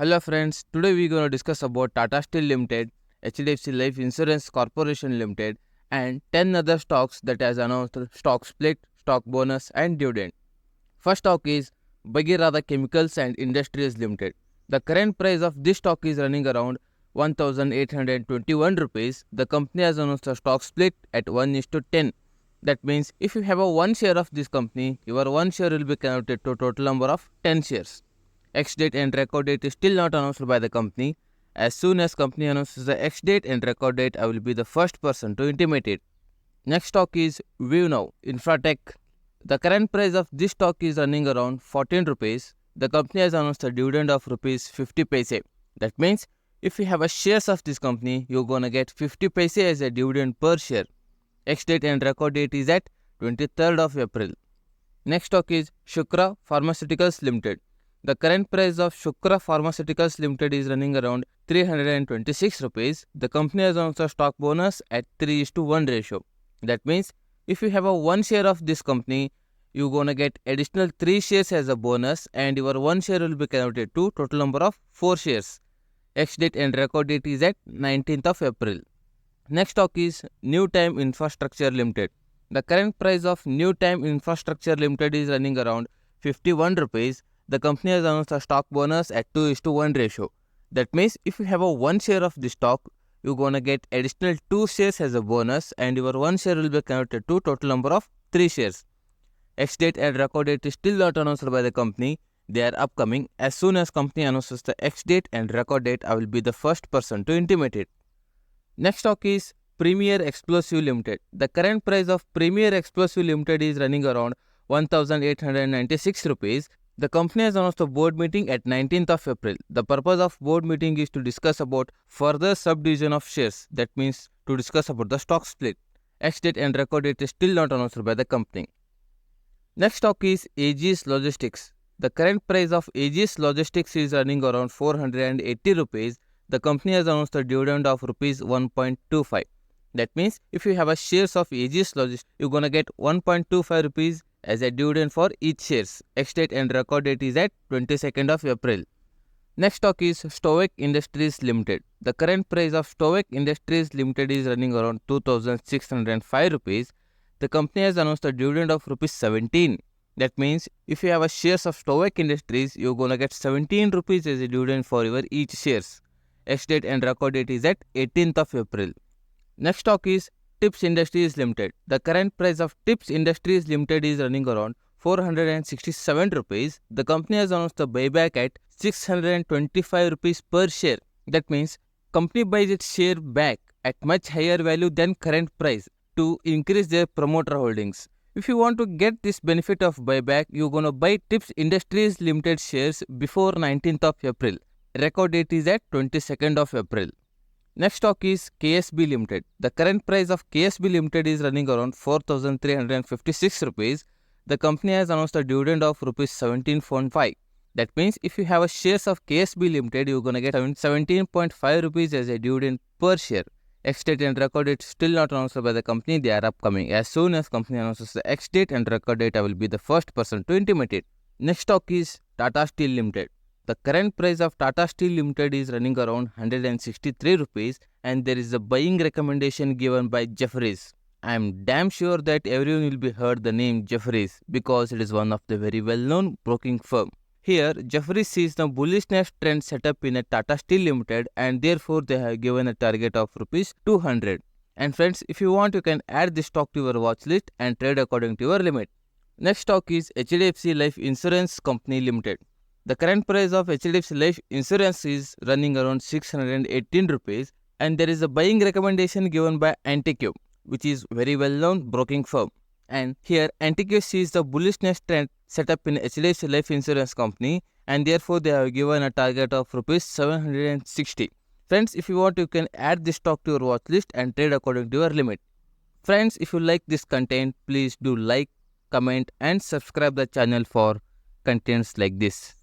Hello friends, today we're going to discuss about Tata Steel Limited, HDFC Life Insurance Corporation Limited and 10 other stocks that has announced stock split, stock bonus and dividend. First stock is Bhagirath Chemicals and Industries Limited. The current price of this stock is running around 1821 rupees. The company has announced a stock split at 1:10. That means if you have a 1 share of this company, your 1 share will be converted to a total number of 10 shares. Ex-date and record date is still not announced by the company. As soon as company announces the ex-date and record date, I will be the first person to intimate it. Next stock is Now Infratech. The current price of this stock is running around 14 rupees. The company has announced a dividend of rupees 50 paise. That means if you have a shares of this company, you're gonna get 50 paise as a dividend per share. Ex-date and record date is at 23rd of April. Next stock is Shivara Pharmaceuticals Limited. The current price of Shivara Pharmaceuticals Limited is running around 326 rupees. The company has announced a stock bonus at 3:1 ratio. That means if you have a 1 share of this company, you're gonna get additional 3 shares as a bonus and your 1 share will be converted to total number of 4 shares. Ex-date and record date is at 19th of April. Next stock is New Time Infrastructure Limited. The current price of New Time Infrastructure Limited is running around 51 rupees. The company has announced a stock bonus at 2:1 ratio. That means if you have a 1 share of the stock, you're gonna get additional 2 shares as a bonus and your 1 share will be converted to total number of 3 shares. Ex-date and record date is still not announced by the company. They are upcoming. As soon as company announces the ex-date and record date, I will be the first person to intimate it. Next stock is Premier Explosive Limited. The current price of Premier Explosive Limited is running around 1896 rupees. The company has announced a board meeting at 19th of April. The purpose of board meeting is to discuss about further subdivision of shares. That means to discuss about the stock split. Ex-date and record date is still not announced by the company. Next stock is AGS Logistics. The current price of AGS Logistics is running around 480 rupees. The company has announced a dividend of rupees 1.25. That means if you have a shares of AGS Logistics, you're gonna get 1.25 rupees as a dividend for each shares. Ex-date and record date is at 22nd of April. Next stock is Stoek Industries Limited. The current price of Stoek Industries Limited is running around 2605 rupees. The company has announced a dividend of rupees 17. That means if you have a shares of Stoek Industries, you're gonna get 17 rupees as a dividend for your each shares. Ex-date and record date is at 18th of April. Next stock is Tips Industries Limited. The current price of Tips Industries Limited is running around 467 rupees. The company has announced a buyback at 625 rupees per share. That means company buys its share back at much higher value than current price to increase their promoter holdings. If you want to get this benefit of buyback, you're gonna buy Tips Industries Limited shares before 19th of April. Record date is at 22nd of April. Next stock is KSB Limited. The current price of KSB Limited is running around 4,356 rupees. The company has announced a dividend of rupees 17.5. That means if you have a shares of KSB Limited, you're gonna get 17.5 rupees as a dividend per share. Ex-date and record date still not announced by the company. They are upcoming. As soon as company announces the ex-date and record date, I will be the first person to intimate it. Next stock is Tata Steel Limited. The current price of Tata Steel Limited is running around 163 rupees and there is a buying recommendation given by Jefferies. I am damn sure that everyone will be heard the name Jefferies because it is one of the very well-known broking firm. Here, Jefferies sees the bullishness trend set up in a Tata Steel Limited and therefore they have given a target of rupees 200. And friends, if you want, you can add this stock to your watch list and trade according to your limit. Next stock is HDFC Life Insurance Company Limited. The current price of HDFC Life Insurance is running around 618 rupees and there is a buying recommendation given by Anticube, which is very well-known broking firm. And here Anticube sees the bullishness trend set up in HDFC Life Insurance Company and therefore they have given a target of rupees 760. Friends, if you want, you can add this stock to your watch list and trade according to your limit. Friends, if you like this content, please do like, comment and subscribe the channel for contents like this.